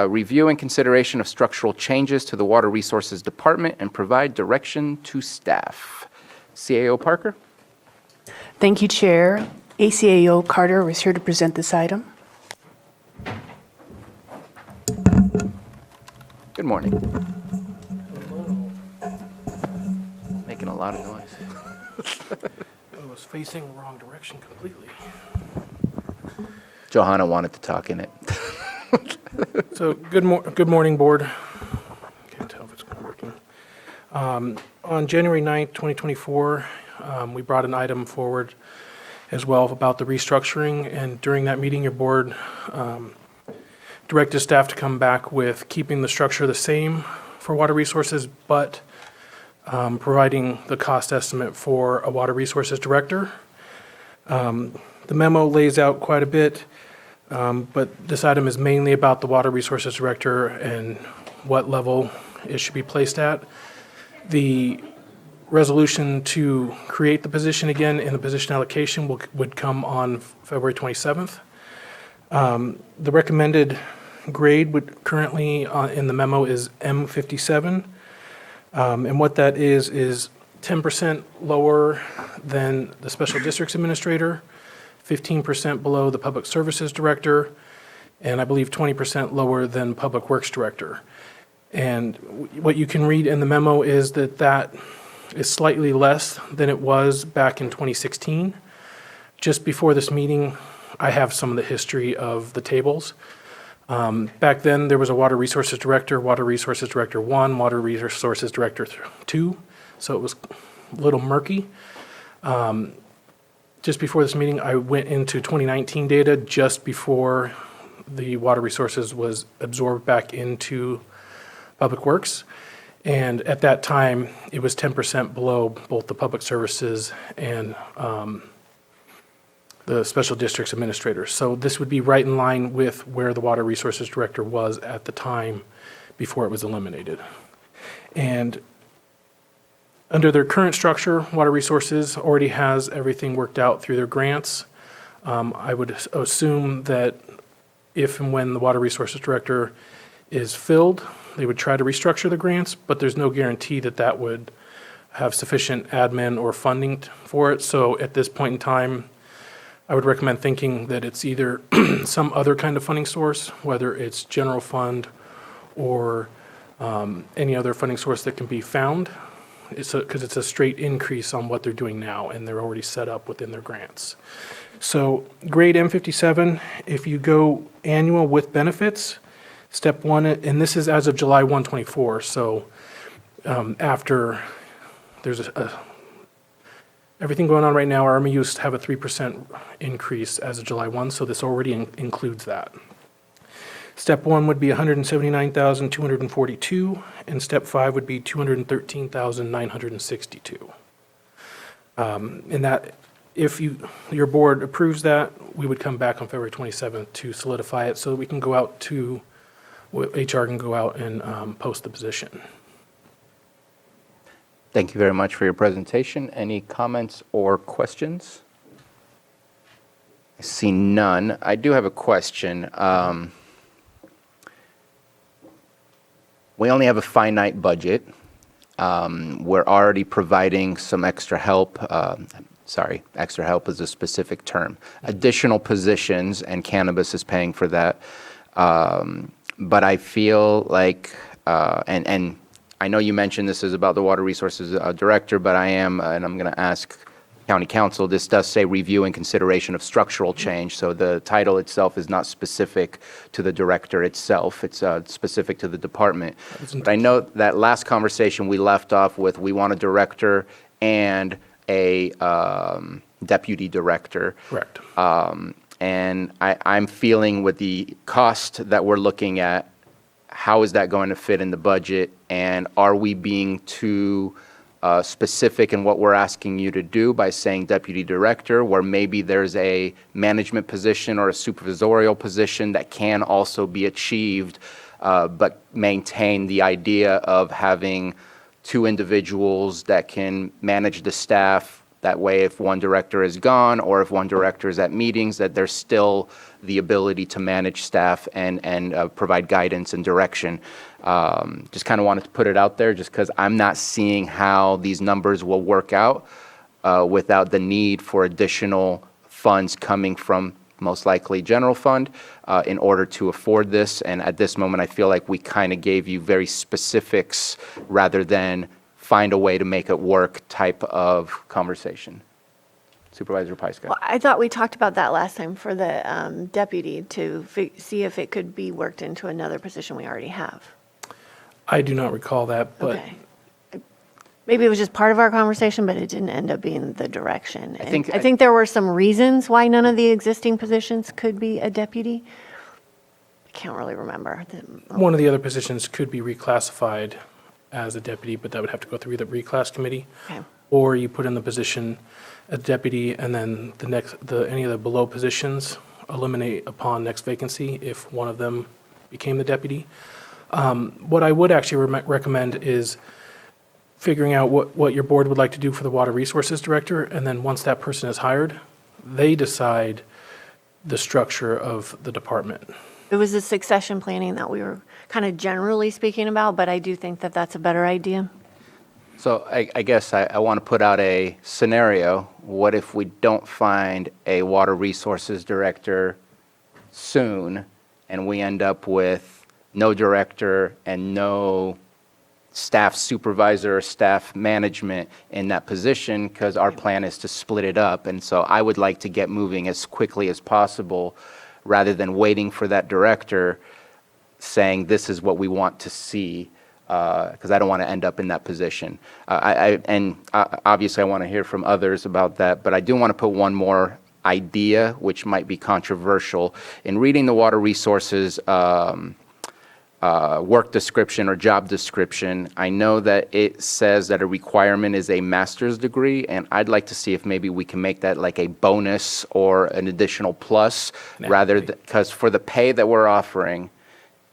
review and consideration of structural changes to the Water Resources Department and provide direction to staff. CAO Parker? Thank you, Chair. ACAO Carter is here to present this item. Good morning. Making a lot of noise. I was facing the wrong direction completely. Johanna wanted to talk in it. So good morning, board. Can't tell if it's working. On January 9th, 2024, we brought an item forward as well about the restructuring, and during that meeting, your board directed staff to come back with keeping the structure the same for water resources, but providing the cost estimate for a water resources director. The memo lays out quite a bit, but this item is mainly about the water resources director and what level it should be placed at. The resolution to create the position again in the position allocation would come on February 27th. The recommended grade would currently in the memo is M57. And what that is 10% lower than the special districts administrator, 15% below the public services director, and I believe 20% lower than public works director. And what you can read in the memo is that that is slightly less than it was back in 2016. Just before this meeting, I have some of the history of the tables. Back then, there was a Water Resources Director 1, Water Resources Director 2, so it was a little murky. Just before this meeting, I went into 2019 data just before the Water Resources was absorbed back into Public Works. And at that time, it was 10% below both the Public Services and the Special Districts Administrator. So this would be right in line with where the Water Resources Director was at the time before it was eliminated. And under their current structure, Water Resources already has everything worked out through their grants. I would assume that if and when the Water Resources Director is filled, they would try to restructure the grants, but there's no guarantee that that would have sufficient admin or funding for it. So at this point in time, I would recommend thinking that it's either some other kind of funding source, whether it's general fund or any other funding source that can be found, because it's a straight increase on what they're doing now, and they're already set up within their grants. So grade M57, if you go annual with benefits, step 1, and this is as of July 1, 24, so after there's everything going on right now, our MUs have a 3% increase as of July 1, so this already includes that. Step 1 would be 179,242, and step 5 would be 213,962. And that, if your board approves that, we would come back on February 27th to solidify it so that we can go out to, HR can go out and post the position. Thank you very much for your presentation. Any comments or questions? I see none. I do have a question. We only have a finite budget. We're already providing some extra help. Extra help is a specific term. Additional positions, and cannabis is paying for that. But I feel like, and I know you mentioned this is about the Water Resources Director, but and I'm going to ask County Council, this does say review and consideration of structural change, so the title itself is not specific to the director itself, it's specific to the department. But I know that last conversation we left off with, we want a director and a deputy director. Correct. And I'm feeling with the cost that we're looking at, how is that going to fit in the budget? And are we being too specific in what we're asking you to do by saying deputy director, where maybe there's a management position or a supervisorial position that can also be achieved, but maintain the idea of having two individuals that can manage the staff That way, if one director is gone or if one director is at meetings, that there's still the ability to manage staff and provide guidance and direction. Just kind of wanted to put it out there just because I'm not seeing how these numbers will work out without the need for additional funds coming from most likely general fund in order to afford this. And at this moment, I feel like we kind of gave you very specifics rather than find a way to make it work type of conversation. Supervisor Pyska. Well, I thought we talked about that last time for the deputy to see if it could be worked into another position we already have. I do not recall that, but Okay. Maybe it was just part of our conversation, but it didn't end up being the direction. And think- I think there were some reasons why none of the existing positions could be a deputy. I can't really remember. one of the other positions could be reclassified as a deputy, but that would have to go through the reclass committee. Okay. Or you put in the position a deputy and then any of the below positions eliminate upon next vacancy if one of them became the deputy. What I would actually recommend is figuring out what your board would like to do for the water resources director, and then once that person is hired, they decide the structure of the department. It was the succession planning that we were kind of generally speaking about, but I do think that that's a better idea. So I guess I want to put out a scenario. What if we don't find a water resources director soon and we end up with no director and no staff supervisor or staff management in that position because our plan is to split it up. And so I would like to get moving as quickly as possible rather than waiting for that director saying this is what we want to see because I don't want to end up in that position. Obviously I want to hear from others about that, but I do want to put one more idea which might be controversial. In reading the water resources work description or job description, I know that it says that a requirement is a master's degree, and I'd like to see if maybe we can make that like a bonus or an additional plus rather because for the pay that we're offering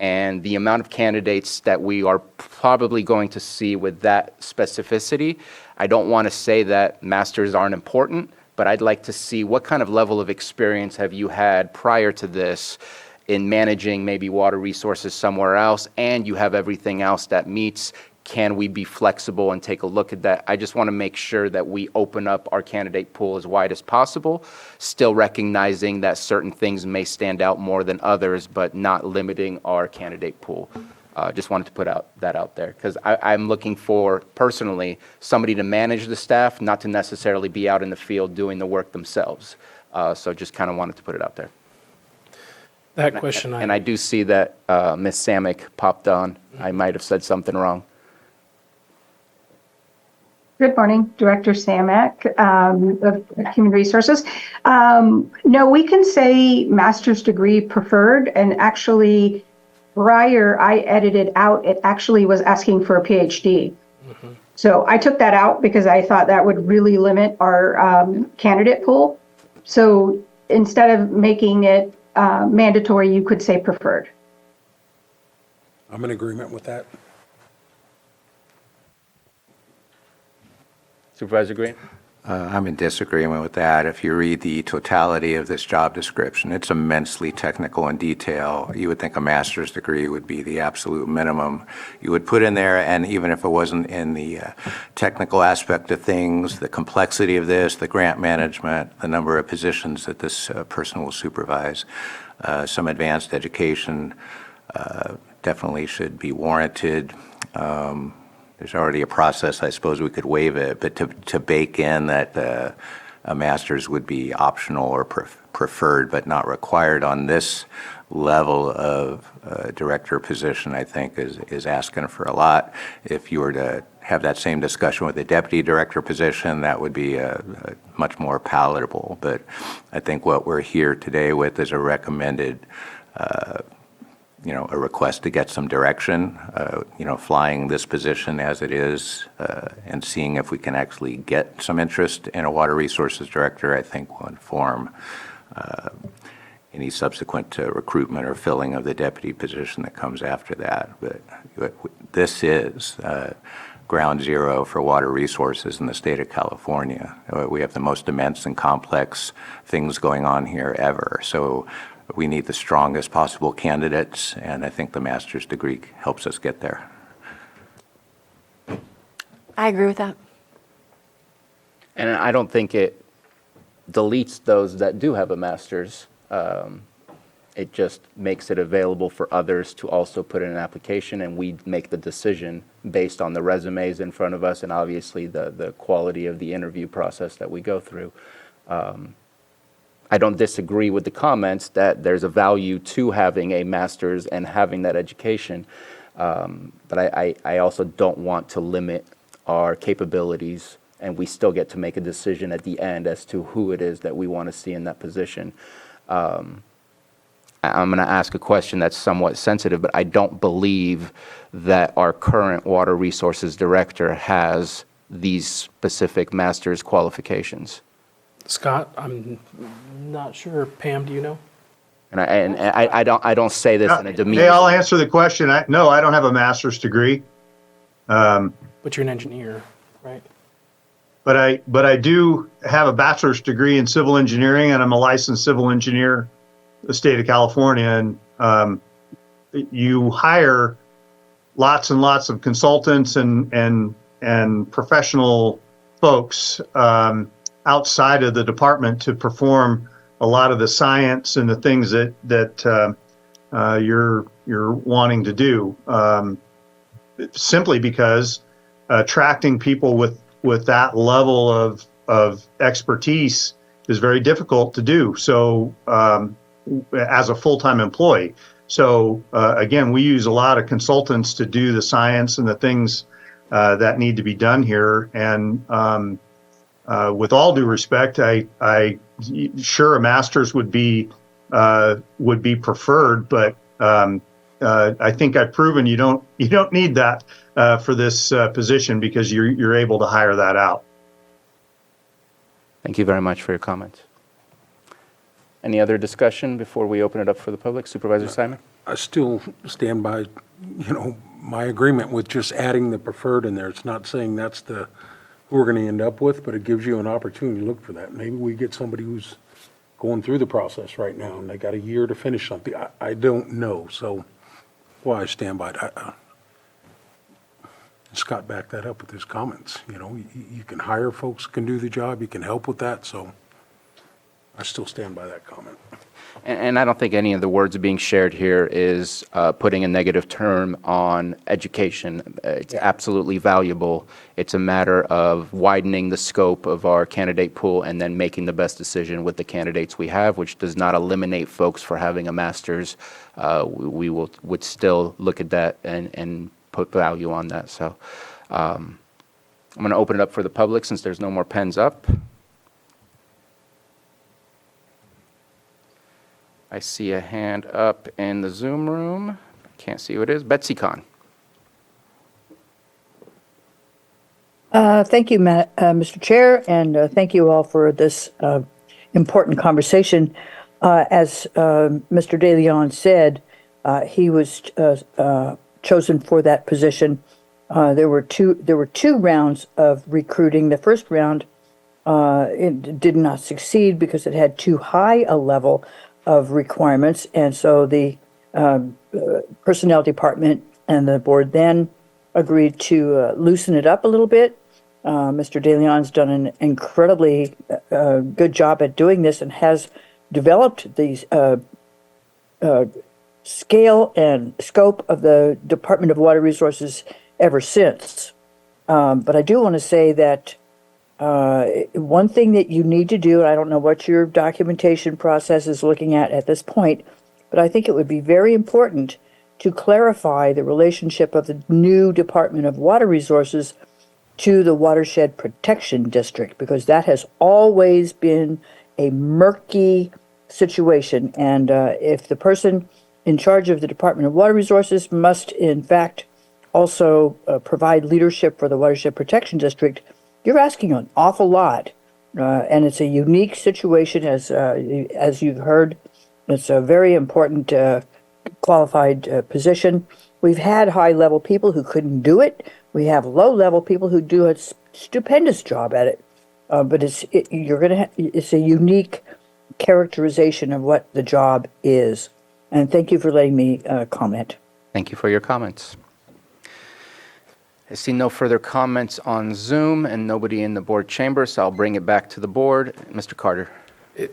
and the amount of candidates that we are probably going to see with that specificity, I don't want to say that masters aren't important, but I'd like to see what kind of level of experience have you had prior to this in managing maybe water resources somewhere else, and you have everything else that meets. Can we be flexible and take a look at that? I just want to make sure that we open up our candidate pool as wide as possible, still recognizing that certain things may stand out more than others, but not limiting our candidate pool. Just wanted to put that out there, because I'm looking for, personally, somebody to manage the staff, not to necessarily be out in the field doing the work themselves. So just kind of wanted to put it out there. That question, And I do see that Ms. Samick popped on. I might have said something wrong. Good morning, Director Samak of Human Resources. No, we can say master's degree preferred, and actually prior I edited out, it actually was asking for a PhD. So I took that out because I thought that would really limit our candidate pool. So instead of making it mandatory, you could say preferred. I'm in agreement with that. Supervisor Green? I'm in disagreement with that. If you read the totality of this job description, it's immensely technical in detail. You would think a master's degree would be the absolute minimum you would put in there, and even if it wasn't in the technical aspect of things, the complexity of this, the grant management, the number of positions that this person will supervise, some advanced education definitely should be warranted. There's already a process, I suppose we could waive it, but to bake in that a master's would be optional or preferred but not required on this level of director position, I think is asking for a lot. If you were to have that same discussion with the deputy director position, that would be much more palatable. But I think what we're here today with is a recommended a request to get some direction, flying this position as it is and seeing if we can actually get some interest in a water resources director, I think will inform any subsequent recruitment or filling of the deputy position that comes after that. But this is ground zero for water resources in the state of California. We have the most immense and complex things going on here ever. So we need the strongest possible candidates, and I think the master's degree helps us get there. I agree with that. And I don't think it deletes those that do have a master's. It just makes it available for others to also put in an application, and we make the decision based on the resumes in front of us and obviously the quality of the interview process that we go through. I don't disagree with the comments that there's a value to having a master's and having that education, but I also don't want to limit our capabilities, and we still get to make a decision at the end as to who it is that we want to see in that position. I'm going to ask a question that's somewhat sensitive, but I don't believe that our current Water Resources Director has these specific master's qualifications. Scott, I'm not sure. Pam, do you know? And I don't say this in a demeaning. Hey, I'll answer the question. No, I don't have a master's degree. But you're an engineer, right? But I do have a bachelor's degree in civil engineering, and I'm a licensed civil engineer in the state of California. And you hire lots and lots of consultants and professional folks outside of the department to perform a lot of the science and the things that you're wanting to do. Simply because attracting people with that level of expertise is very difficult to do. So as a full-time employee. So again, we use a lot of consultants to do the science and the things that need to be done here. And with all due respect, I sure a master's would be preferred, but I think I've proven you don't need that for this position because you're able to hire that out. Thank you very much for your comments. Any other discussion before we open it up for the public? Supervisor Simon? I still stand by, my agreement with just adding the preferred in there. It's not saying that's who we're going to end up with, but it gives you an opportunity to look for that. Maybe we get somebody who's going through the process right now and they got a year to finish something. I don't know. So, I stand by it. Scott backed that up with his comments. You can hire folks who can do the job. You can help with that. So I still stand by that comment. And I don't think any of the words being shared here is putting a negative term on education. It's absolutely valuable. It's a matter of widening the scope of our candidate pool and then making the best decision with the candidates we have, which does not eliminate folks for having a master's. We would still look at that and put value on that. So I'm going to open it up for the public since there's no more pens up. I see a hand up in the Zoom room. Can't see who it is. Betsy Kahn. Thank you, Mr. Chair, and thank you all for this important conversation. As Mr. De Leon said, he was chosen for that position. There were two rounds of recruiting. The first round it did not succeed because it had too high a level of requirements, and so the personnel department and the board then agreed to loosen it up a little bit. Mr. De Leon's done an incredibly good job at doing this and has developed these scale and scope of the Department of Water Resources ever since. But I do want to say that one thing that you need to do, and I don't know what your documentation process is looking at this point, but I think it would be very important to clarify the relationship of the new Department of Water Resources to the Watershed Protection District, because that has always been a murky situation. And if the person in charge of the Department of Water Resources must, in fact, also provide leadership for the Watershed Protection District, you're asking an awful lot. And it's a unique situation, as you've heard. It's a very important qualified position. We've had high-level people who couldn't do it. We have low-level people who do a stupendous job at it. But it's a unique characterization of what the job is. And thank you for letting me comment. Thank you for your comments. I see no further comments on Zoom and nobody in the board chamber, so I'll bring it back to the board. Mr. Carter.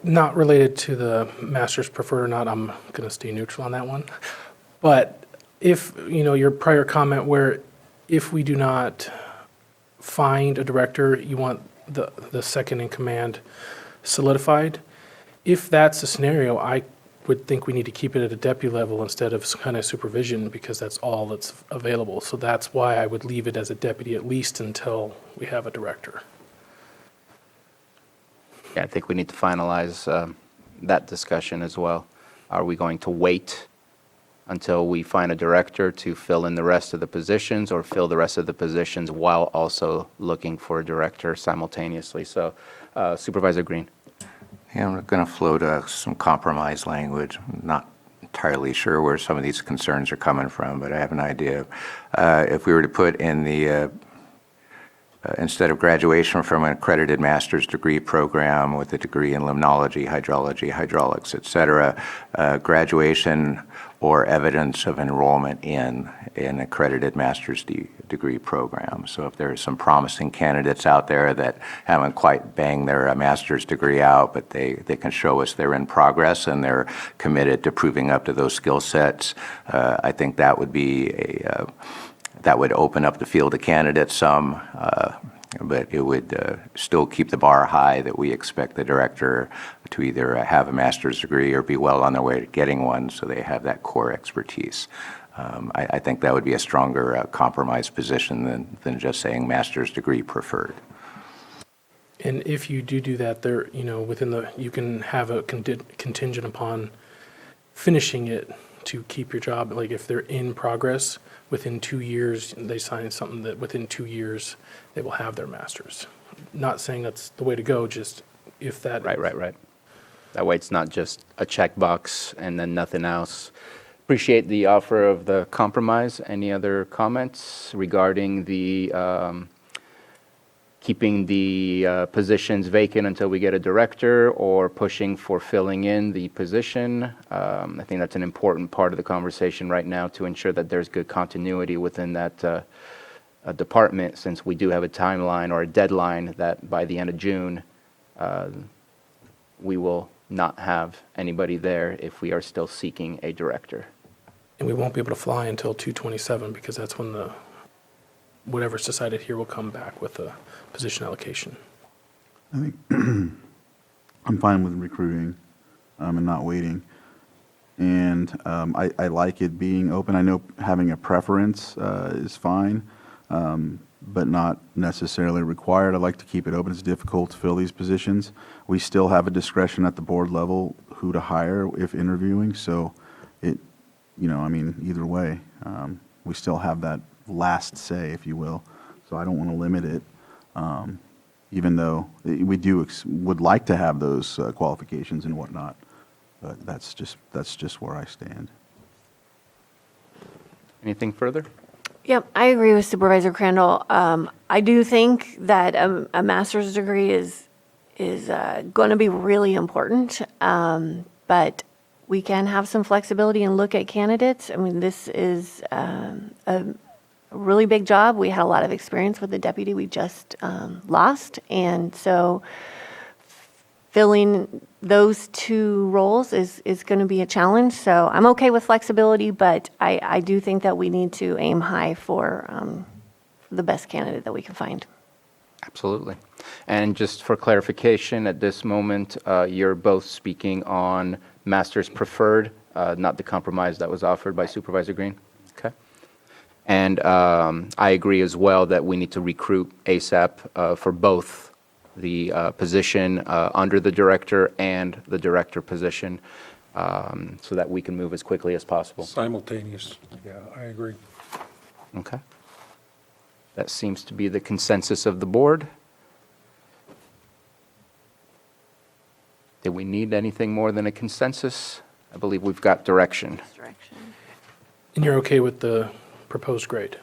Not related to the master's preferred or not, I'm going to stay neutral on that one. But if, your prior comment where if we do not find a director, you want the second in command solidified. If that's the scenario, I would think we need to keep it at a deputy level instead of kind of supervision because that's all that's available. So that's why I would leave it as a deputy at least until we have a director. Yeah, I think we need to finalize that discussion as well. Are we going to wait until we find a director to fill in the rest of the positions or fill the rest of the positions while also looking for a director simultaneously? So Supervisor Green. Yeah, I'm going to float some compromise language. I'm not entirely sure where some of these concerns are coming from, but I have an idea. If we were to put in the, instead of graduation from an accredited master's degree program with a degree in limnology, hydrology, hydraulics, et cetera, graduation or evidence of enrollment in an accredited master's degree program. So if there are some promising candidates out there that haven't quite banged their master's degree out, but they can show us they're in progress and they're committed to proving up to those skill sets, I think that would be that would open up the field of candidates some, but it would still keep the bar high that we expect the director to either have a master's degree or be well on their way to getting one so they have that core expertise. I think that would be a stronger compromise position than just saying master's degree preferred. And if you do that, there, you can have a contingent upon finishing it to keep your job. Like if they're in progress, within 2 years, they sign something that within 2 years, they will have their master's. Not saying that's the way to go, just if that. Right. That way it's not just a checkbox and then nothing else. Appreciate the offer of the compromise. Any other comments regarding the keeping the positions vacant until we get a director or pushing for filling in the position? I think that's an important part of the conversation right now to ensure that there's good continuity within that department, since we do have a timeline or a deadline that by the end of June, we will not have anybody there if we are still seeking a director. And we won't be able to fly until 2/27 because that's when whatever's decided here will come back with a position allocation. I think I'm fine with recruiting and not waiting. And I like it being open. I know having a preference is fine, but not necessarily required. I like to keep it open. It's difficult to fill these positions. We still have a discretion at the board level who to hire if interviewing. So either way, we still have that last say, if you will. So I don't want to limit it, even though we would like to have those qualifications and whatnot. But that's just where I stand. Anything further? Yep, I agree with Supervisor Crandall. I do think that a master's degree is going to be really important, but we can have some flexibility and look at candidates. I mean, this is a really big job. We had a lot of experience with the deputy we just lost, and so filling those two roles is going to be a challenge. So I'm okay with flexibility, but I do think that we need to aim high for the best candidate that we can find. Absolutely. And just for clarification, at this moment, you're both speaking on master's preferred, not the compromise that was offered by Supervisor Green? Okay. And I agree as well that we need to recruit ASAP for both the position under the director and the director position, so that we can move as quickly as possible. Simultaneous, yeah, I agree. Okay. That seems to be the consensus of the board. Did we need anything more than a consensus I believe we've got direction. Direction. And you're okay with the proposed grade?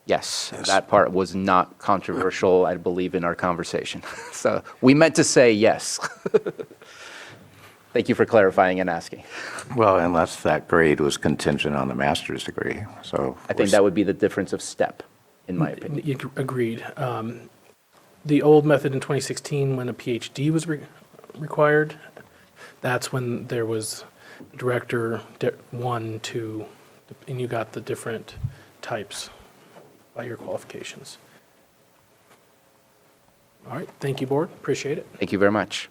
Yes, that part was not controversial, I believe, in our conversation. So we meant to say yes. Thank you for clarifying and asking. Well, unless that grade was contingent on the master's degree, so. I think that would be the difference of step, in my opinion. Agreed. The old method in 2016, when a PhD was required, that's when there was director 1, 2, and you got the different types by your qualifications. All right, thank you, board. Appreciate it. Thank you very much.